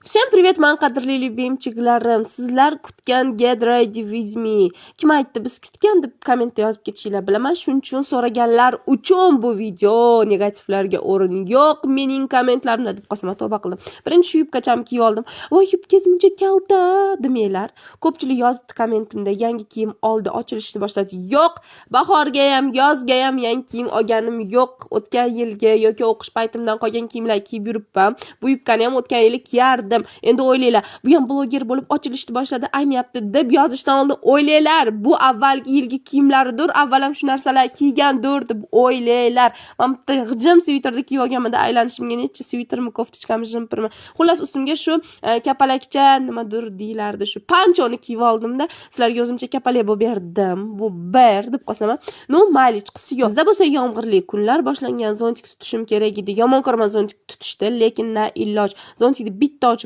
Всем привет, man qadrli любимчиklarim. Sizlar kutgan Get Ready With Me. Kim aytdi biz kutgan deb kommentda yozib ketishinglar bilaman. Shuning uchun so'raganlar uchun bu video negativlarga o'rin yo'q. Mening kommentlarimda deb qosima tavba qildim. Birinchi yubkacham kiyib oldim. Voy, yubkangiz buncha kalta demanglar. Ko'pchilik yozibdi kommentimda, yangi kiyim oldi, ochilishni boshladi. Yo'q, bahorga ham, yozga ham yangi kiyim olganim yo'q. O'tgan yilgi yoki o'qish paytimdan qolgan kiyimlar kiyib yuribman. Bu yubkani ham o'tgan yili kiyardim. Endi o'ylanglar, bu ham bloger bo'lib ochilishni boshladi, aynayapti deb yozishdan oldin o'ylanglar, bu avvalgi yilgi kiyimlaridir, avval ham shu narsalar kiygandir deb o'ylanglar. Men bitta g'ijim sviterni kiyib olganimda aylanishimga necha svitermi, koftichkami, jimpermi. Xullas ustimga shu kapalakcha nimadir deylardi, shu panchoni kiyib oldimda, sizlarga o'zimcha kapalak bo'lib berdim. Bu ber deb qosaman. No, mayli chiqisi yo'q. Bizda bo'lsa yomg'irli kunlar boshlangan, zontik tutishim kerak edi. Yomon ko'raman zontik tutishdi, lekin na iloj. Zontikni bitta ochib